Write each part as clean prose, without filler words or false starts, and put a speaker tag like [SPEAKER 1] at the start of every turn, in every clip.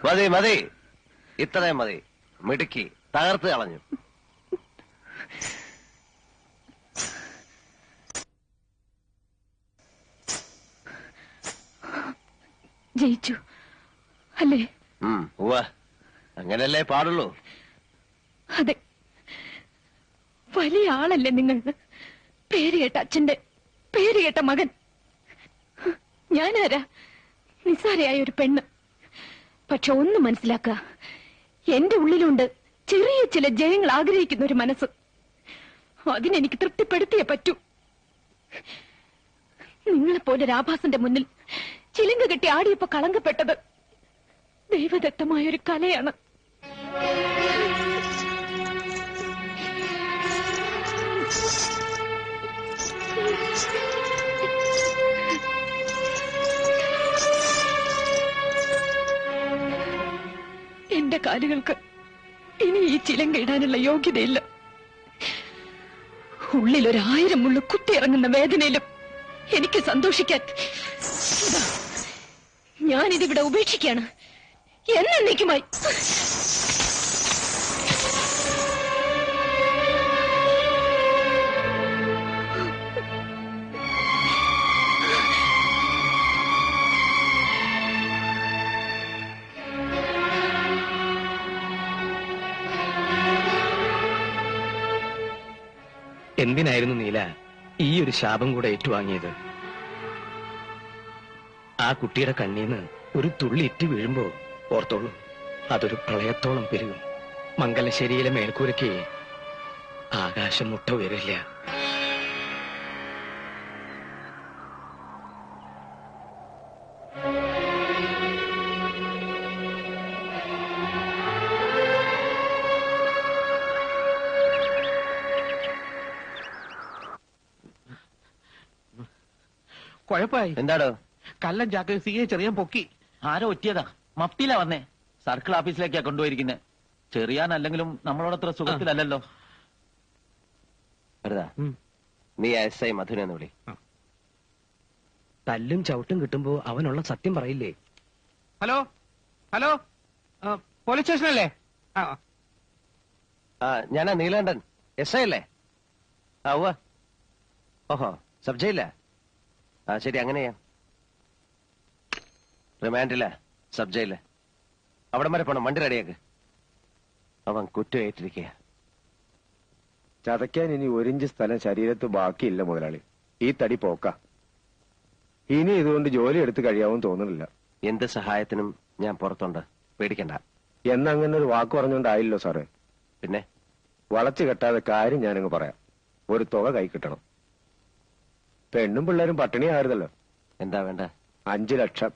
[SPEAKER 1] മതി മതി, ഇത്രയും മതി. മിടുക്കി, തകർത്ത് കളഞ്ഞു.
[SPEAKER 2] ജയിച്ചു അല്ലേ?
[SPEAKER 1] അങ്ങനല്ലേ പാടുള്ളൂ.
[SPEAKER 2] അതെ, വലിയ ആളല്ലേ നിങ്ങൾ. പേരുകേട്ട അച്ഛന്റെ പേരുകേട്ട മകൻ. ഞാനാരാ? നിസ്സാരയായ ഒരു പെണ്ണ്. പക്ഷെ ഒന്ന് മനസ്സിലാക്കുക, എന്റെ ഉള്ളിലുണ്ട് ചെറിയ ചില ജയങ്ങൾ ആഗ്രഹിക്കുന്ന ഒരു മനസ്സ്. അതിനെനിക്ക് തൃപ്തിപ്പെടുത്തിയേ പറ്റൂ. നിങ്ങളെപ്പോലെ രാഭാസന്റെ മുന്നിൽ ചിലങ്ക കെട്ടി ആടിയപ്പോ കളങ്കപ്പെട്ടത് ദൈവദത്തമായൊരു കലയാണ്. എന്റെ കാലുകൾക്ക് ഇനി ഈ ചിലങ്ക ഇടാനുള്ള യോഗ്യതയില്ല. ഉള്ളിലൊരായിരം മുള്ളു കുത്തിയിറങ്ങുന്ന വേദനയിലും എനിക്ക് സന്തോഷിക്കാൻ ഞാനിതിവിടെ ഉപേക്ഷിക്കാണ് എന്നേക്കുമായി.
[SPEAKER 3] എന്തിനായിരുന്നു നീല ഈ ഒരു ശാപം കൂടെ ഏറ്റുവാങ്ങിയത്? ആ കുട്ടിയുടെ കണ്ണീന്ന് ഒരു തുള്ളി ഇറ്റ് വീഴുമ്പോ ഓർത്തോളൂ, അതൊരു പ്രളയത്തോളം പെരുകും. മംഗലശ്ശേരിയിലെ മേൽക്കൂരയ്ക്ക് ആകാശം മുട്ട ഉയരില്ല.
[SPEAKER 4] കുഴപ്പമായി.
[SPEAKER 1] എന്താടോ?
[SPEAKER 4] കല്ലൻ ചാക്ക് സിയെ ചെറിയാൻ പൊക്കി. ആരോ ഒറ്റിയതാ. മഫ്തിയിലാ വന്നേ. സർക്കിൾ ഓഫീസിലേക്കാ കൊണ്ടുപോയിരിക്കുന്നത്. ചെറിയാനല്ലെങ്കിലും നമ്മളോടത്ര സുഖത്തിലല്ലോ.
[SPEAKER 1] നീ SI മധുനെ വിളി.
[SPEAKER 3] തല്ലും ചവിട്ടും കിട്ടുമ്പോ അവനുള്ള സത്യം പറയില്ലേ?
[SPEAKER 4] ഹലോ ഹലോ, പോലീസ് സ്റ്റേഷനല്ലേ?
[SPEAKER 1] ഞാനാ നീലകണ്ഠൻ. SI അല്ലേ? ഓഹോ, സബ് ജയില. ശരി, അങ്ങനെയാ. റിമാൻഡില്ല, സബ് ജയില്. അവിടം വരെ പോണം. വണ്ടി റെഡിയാക്ക്. അവൻ കുറ്റമേറ്റിരിക്കുക.
[SPEAKER 5] ചതയ്ക്കാൻ ഇനി 1 ഇഞ്ച് സ്ഥലം ശരീരത്ത് ബാക്കിയില്ല മുതലാളി. ഈ തടി പോക്ക. ഇനി ഇതുകൊണ്ട് ജോലി എടുത്ത് കഴിയാവും തോന്നുന്നില്ല.
[SPEAKER 1] എന്ത് സഹായത്തിനും ഞാൻ പുറത്തുണ്ട്, പേടിക്കണ്ട.
[SPEAKER 5] എന്നങ്ങനെ ഒരു വാക്ക് പറഞ്ഞോണ്ടായില്ലോ സാറേ.
[SPEAKER 1] പിന്നെ
[SPEAKER 5] വളച്ചു കെട്ടാതെ കാര്യം ഞാനങ്ങ് പറയാം. ഒരു തുക കൈ കിട്ടണം. പെണ്ണും പിള്ളേരും പട്ടിണിയായിരുന്നല്ലോ.
[SPEAKER 1] എന്താ വേണ്ട?
[SPEAKER 5] 5 ലക്ഷം.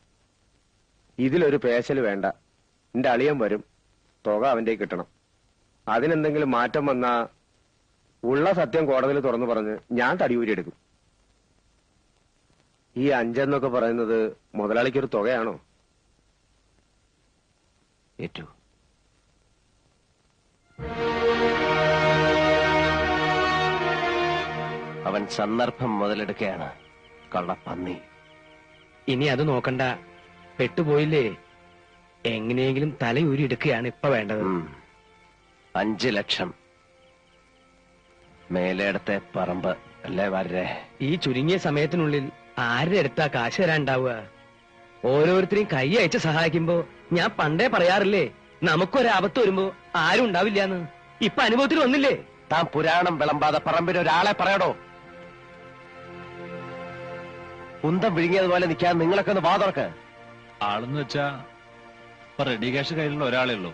[SPEAKER 5] ഇതിലൊരു പേശല് വേണ്ട. എന്റെ അളിയൻ വരും. തുക അവന്റെ കിട്ടണം. അതിനെന്തെങ്കിലും മാറ്റം വന്നാ ഉള്ള സത്യം കോടതിയിൽ തുറന്നു പറഞ്ഞ് ഞാൻ തടിയൂരിയെടുക്കും. ഈ 5 എന്നൊക്കെ പറയുന്നത് മുതലാളിക്കൊരു തുകയാണോ?
[SPEAKER 1] ഏറ്റു. അവൻ സന്ദർഭം മുതലെടുക്കുകയാണ്, കള്ളപ്പന്നി.
[SPEAKER 3] ഇനി അത് നോക്കണ്ട, പെട്ടുപോയില്ലേ. എങ്ങനെയെങ്കിലും തലയൂരി എടുക്കുകയാണ് ഇപ്പൊ വേണ്ടത്.
[SPEAKER 1] 5 ലക്ഷം. മേലെടുത്തെ പറമ്പ് അല്ലേ വരേ?
[SPEAKER 3] ഈ ചുരുങ്ങിയ സമയത്തിനുള്ളിൽ ആരുടെ അടുത്താ കാശ് തരാണ്ടാവുക? ഓരോരുത്തരെയും കൈ അയച്ച് സഹായിക്കുമ്പോ ഞാൻ പണ്ടേ പറയാറില്ലേ, നമുക്കൊരാപത്ത് വരുമ്പോ ആരും ഉണ്ടാവില്ലാന്ന്. ഇപ്പൊ അനുഭവത്തിൽ വന്നില്ലേ?
[SPEAKER 1] താൻ പുരാണം വിളമ്പാതെ പറമ്പിന് ഒരാളെ പറയടോ. കുന്തം വിഴുങ്ങിയതുപോലെ നിൽക്കാൻ നിങ്ങളൊക്കെ ഒന്ന് വാതുറക്ക്.
[SPEAKER 6] ആളെന്ന് വെച്ചാ ഇപ്പൊ റെഡി ക്യാഷ് കയ്യിലുള്ള ഒരാളേ ഉള്ളൂ,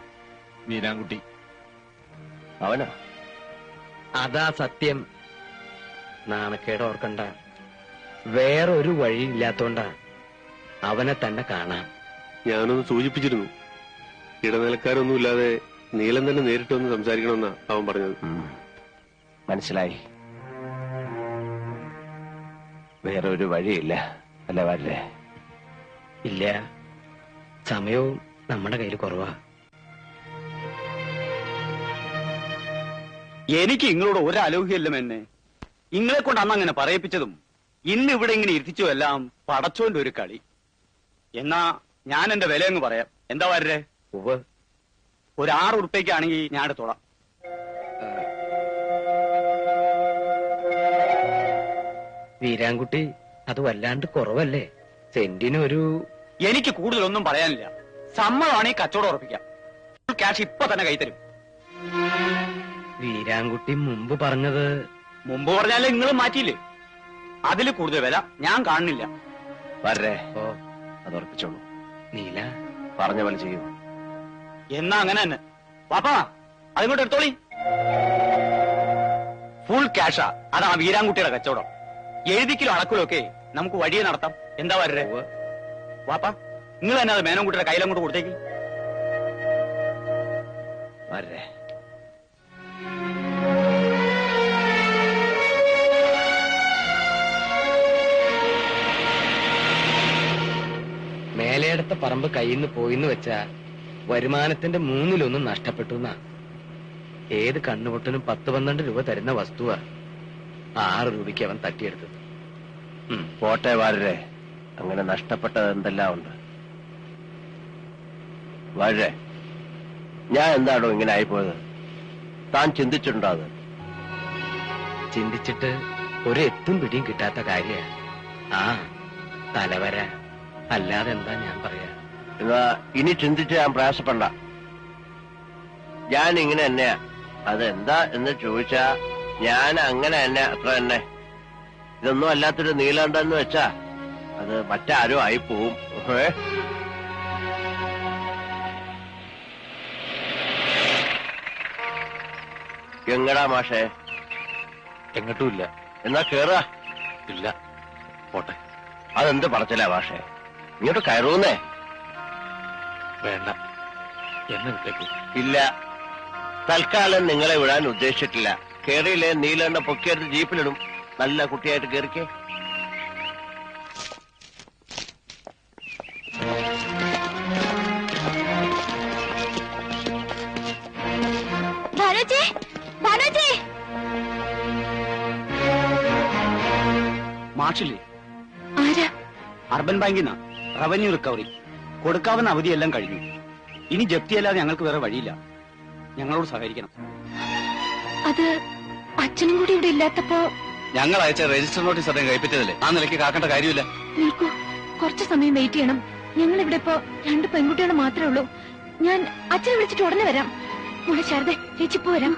[SPEAKER 6] വീരാൻകുട്ടി.
[SPEAKER 1] അവനോ?
[SPEAKER 3] അതാ സത്യം. നാണക്കേട് ഓർക്കണ്ട. വേറൊരു വഴിയില്ലാത്തോണ്ടാ അവനെ തന്നെ കാണാം.
[SPEAKER 5] ഞാനൊന്ന് സൂചിപ്പിച്ചിരുന്നു. ഇടനിലക്കാരൊന്നുമില്ലാതെ നീലൻ തന്നെ നേരിട്ട് വന്ന് സംസാരിക്കണമെന്നാ അവൻ പറഞ്ഞത്.
[SPEAKER 1] മനസ്സിലായി. വേറൊരു വഴിയില്ല അല്ലേ വരേ?
[SPEAKER 3] ഇല്ല, സമയവും നമ്മുടെ കയ്യിൽ കുറവാ.
[SPEAKER 7] എനിക്ക് ഇങ്ങളോട് ഒരലോഹ്യല്ല എന്നെ. ഇങ്ങളെ കൊണ്ട് അന്ന് അങ്ങനെ പറയിപ്പിച്ചതും ഇന്ന് ഇവിടെ ഇങ്ങനെ ഇരുത്തിച്ചു എല്ലാം പടച്ചോന്റെ ഒരു കളി. എന്നാ ഞാൻ എന്റെ വില അങ്ങ് പറയാം. എന്താ വരരെ? ഒരു 6 ഉറുപ്പ്യക്കാണെങ്കിൽ ഞാൻ എടുത്തോളാം.
[SPEAKER 3] വീരാൻകുട്ടി, അത് വല്ലാണ്ട് കുറവല്ലേ? സെന്റിനൊരു...
[SPEAKER 7] എനിക്ക് കൂടുതലൊന്നും പറയാനില്ല. സമ്മതമാണെങ്കിൽ കച്ചവടം ഉറപ്പിക്കാം. ക്യാഷ് ഇപ്പൊ തന്നെ കൈത്തരും.
[SPEAKER 3] വീരാൻകുട്ടി മുമ്പ് പറഞ്ഞത്...
[SPEAKER 7] മുമ്പ് പറഞ്ഞാലേ നിങ്ങളും മാറ്റിയില്ലേ? അതിൽ കൂടുതൽ വില ഞാൻ കാണുന്നില്ല.
[SPEAKER 1] വരേ,
[SPEAKER 3] ഓ,
[SPEAKER 1] അത് ഉറപ്പിച്ചോളൂ.
[SPEAKER 3] നീല
[SPEAKER 1] പറഞ്ഞ പോലെ ചെയ്യൂ.
[SPEAKER 7] എന്നാ അങ്ങനെ തന്നെ. പാപ്പാ, അതിങ്ങോട്ട് എടുത്തോളി. ഫുൾ ക്യാഷാ. അതാ വീരാൻകുട്ടിയുടെ കച്ചവടം. എഴുതിക്കിലോ അളക്കിലോ ഒക്കെ നമുക്ക് വഴിയെ നടത്താം. എന്താ വരരെ? വാപ്പാ, നിങ്ങൾ തന്നെ അത് മേനോൻകുട്ടിയുടെ കയ്യിലങ്ങോട്ട് കൊടുത്തേക്ക്.
[SPEAKER 1] വരേ.
[SPEAKER 3] മേലയിടത്തെ പറമ്പ് കയ്യിൽ നിന്ന് പോയിന്ന് വെച്ചാ വരുമാനത്തിന്റെ 1/3 നഷ്ടപ്പെട്ടു എന്നാ. ഏത് കണ്ണുപൊട്ടനും 10-12 രൂപ തരുന്ന വസ്തുവാ 6 രൂപയ്ക്ക് അവൻ തട്ടിയെടുത്തത്.
[SPEAKER 1] പോട്ടെ വാഴരെ, അങ്ങനെ നഷ്ടപ്പെട്ടത് എന്തെല്ലാം ഉണ്ട്. വാഴരെ, ഞാൻ എന്താണോ ഇങ്ങനെ ആയിപ്പോയത്? താൻ ചിന്തിച്ചിട്ടുണ്ടോ അത്?
[SPEAKER 3] ചിന്തിച്ചിട്ട് ഒരു എത്തും പിടിയും കിട്ടാത്ത കാര്യ. ആ തലവര, അല്ലാതെ എന്താ ഞാൻ പറയാ.
[SPEAKER 1] എന്നാ ഇനി ചിന്തിച്ച് ഞാൻ പ്രയാസപ്പെടണ്ട. ഞാൻ ഇങ്ങനെ തന്നെയാ. അതെന്താ എന്ന് ചോദിച്ചാ ഞാൻ അങ്ങനെ തന്നെ, അത്ര തന്നെ. ഇതൊന്നും അല്ലാത്തൊരു നീലണ്ടെന്ന് വെച്ചാ അത് മറ്റാരോ ആയി പോവും. എങ്ങടാ മാഷേ?
[SPEAKER 4] എങ്ങോട്ടുമില്ല.
[SPEAKER 1] എന്നാ കേറുക.
[SPEAKER 4] ഇല്ല, പോട്ടെ.
[SPEAKER 1] അതെന്ത് പറച്ചില്ല മാഷേ? ഇങ്ങോട്ട് കയറൂന്നേ.
[SPEAKER 4] വേണ്ട, എന്നെ വിട്ടേക്ക്.
[SPEAKER 1] ഇല്ല, തൽക്കാലം നിങ്ങളെ വിടാൻ ഉദ്ദേശിച്ചിട്ടില്ല. കേറിയില്ലേ നീലെണ്ണ പൊക്കിയെടുത്ത് ജീപ്പിലിടും. നല്ല കുട്ടിയായിട്ട് കേറിക്കേ.
[SPEAKER 7] മാഷില്ലേ?
[SPEAKER 2] ആരാ?
[SPEAKER 7] അർബൻ ബാങ്കിൽ നിന്നാ. Revenue recovery. കൊടുക്കാവുന്ന അവധിയെല്ലാം കഴിഞ്ഞു. ഇനി ജപ്തിയല്ലാതെ ഞങ്ങൾക്ക് വേറെ വഴിയില്ല. ഞങ്ങളോട് സഹകരിക്കണം.
[SPEAKER 2] അത് അച്ഛനും കൂടി ഇവിടെ ഇല്ലാത്തപ്പോ...
[SPEAKER 7] ഞങ്ങൾ അയച്ച രജിസ്റ്റർ നോട്ടീസ് അദ്ദേഹം കൈപ്പറ്റിയതല്ലേ? ആ നിലയ്ക്ക് കാക്കേണ്ട കാര്യമില്ല.
[SPEAKER 2] നിൽക്കൂ, കുറച്ചു സമയം വെയിറ്റ് ചെയ്യണം. ഞങ്ങൾ ഇവിടെ ഇപ്പോ 2 പെൺകുട്ടികൾ മാത്രമേ ഉള്ളൂ. ഞാൻ അച്ഛനെ വിളിച്ചിട്ട് ഉടനെ വരാം. മോളെ ശാരദ, ചേച്ചിപ്പോ വരാം.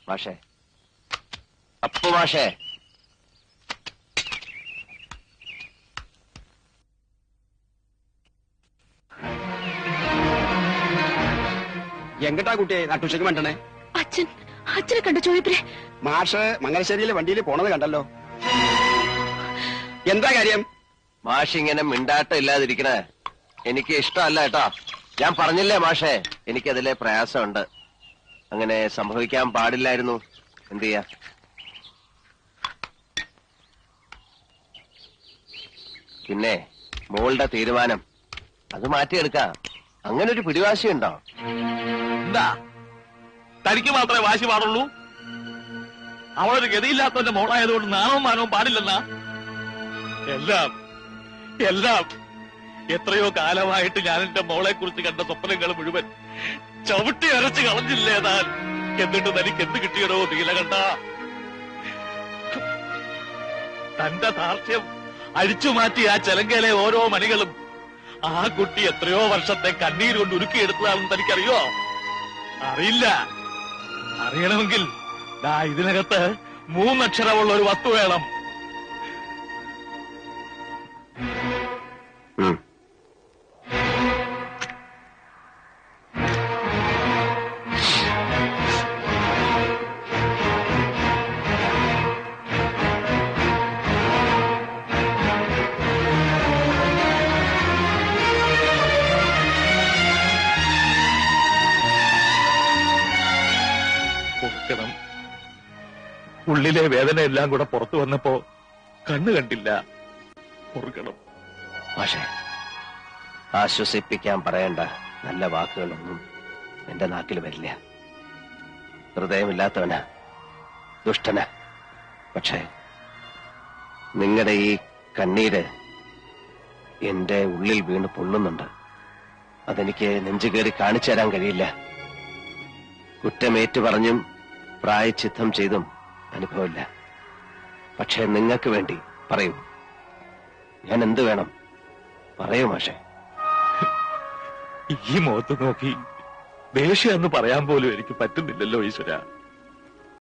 [SPEAKER 1] മാഷേ, അപ്പു മാഷേ,
[SPEAKER 5] എങ്ങട്ടാ കുട്ടിയെ നട്ടുച്ചയ്ക്ക് വേണ്ടണേ?
[SPEAKER 2] അച്ഛനെ കണ്ട ചോദിപ്പേ.
[SPEAKER 5] മാഷ് മംഗലശ്ശേരിയിലെ വണ്ടിയിൽ പോണത് കണ്ടല്ലോ. എന്താ കാര്യം?
[SPEAKER 1] മാഷ് ഇങ്ങനെ മിണ്ടാട്ടം ഇല്ലാതിരിക്കണേ എനിക്ക് ഇഷ്ടമല്ല കേട്ടോ. ഞാൻ പറഞ്ഞില്ലേ മാഷേ, എനിക്കതിലെ പ്രയാസമുണ്ട്. അങ്ങനെ സംഭവിക്കാൻ പാടില്ലായിരുന്നു. എന്ത് ചെയ്യാ? പിന്നെ മോളുടെ തീരുമാനം അത് മാറ്റിയെടുക്കാം. അങ്ങനെ ഒരു പിടിവാശിയുണ്ടോ?
[SPEAKER 4] എന്താ തനിക്ക് മാത്രമേ വാശി പാടുള്ളൂ? അവളൊരു ഗതിയില്ലാത്തവന്റെ മോളായതുകൊണ്ട് നാണവും മാനവും പാടില്ലെന്നാ? എല്ലാം എത്രയോ കാലമായിട്ട് ഞാൻ എന്റെ മോളെ കുറിച്ച് കണ്ട സ്വപ്നങ്ങൾ മുഴുവൻ ചവിട്ടി അരച്ച് കളഞ്ഞില്ലേ താൻ? എന്നിട്ട് തനിക്ക് എന്ത് കിട്ടിയടോ നീലകണ്ഠ? തന്റെ ധാർഷ്ട്യം അഴിച്ചുമാറ്റി ആ ചെലങ്കയിലെ ഓരോ മണികളും ആ കുട്ടി എത്രയോ വർഷത്തെ കണ്ണീര് കൊണ്ട് ഉരുക്കിയെടുത്തതാണെന്ന് തനിക്കറിയോ? അറിയില്ല. അറിയണമെങ്കിൽ ഇതിനകത്ത് 3 അക്ഷരമുള്ള ഒരു വസ്തു വേണം. ഉള്ളിലെ വേദന എല്ലാം കൂടെ പുറത്തു വന്നപ്പോ കണ്ണു കണ്ടില്ല. പൊറുക്കണം.
[SPEAKER 1] പക്ഷേ ആശ്വസിപ്പിക്കാൻ പറയേണ്ട നല്ല വാക്കുകളൊന്നും എന്റെ നാക്കിൽ വരില്ല. ഹൃദയമില്ലാത്തവനാ. ദുഷ്ടന. പക്ഷേ നിങ്ങളുടെ ഈ കണ്ണീര് എന്റെ ഉള്ളിൽ വീണ് പൊള്ളുന്നുണ്ട്. അതെനിക്ക് നെഞ്ചുകേറി കാണിച്ചു തരാൻ കഴിയില്ല. കുറ്റമേറ്റു പറഞ്ഞും പ്രായച്ചിത്തം ചെയ്തും അനുഭവമില്ല. പക്ഷേ നിങ്ങൾക്ക് വേണ്ടി പറയൂ, ഞാൻ എന്ത് വേണം പറയൂ മാഷെ.
[SPEAKER 6] ഈ മുഖത്ത് നോക്കി ദേഷ്യം എന്ന് പറയാൻ പോലും എനിക്ക് പറ്റുന്നില്ലല്ലോ ഈശ്വര.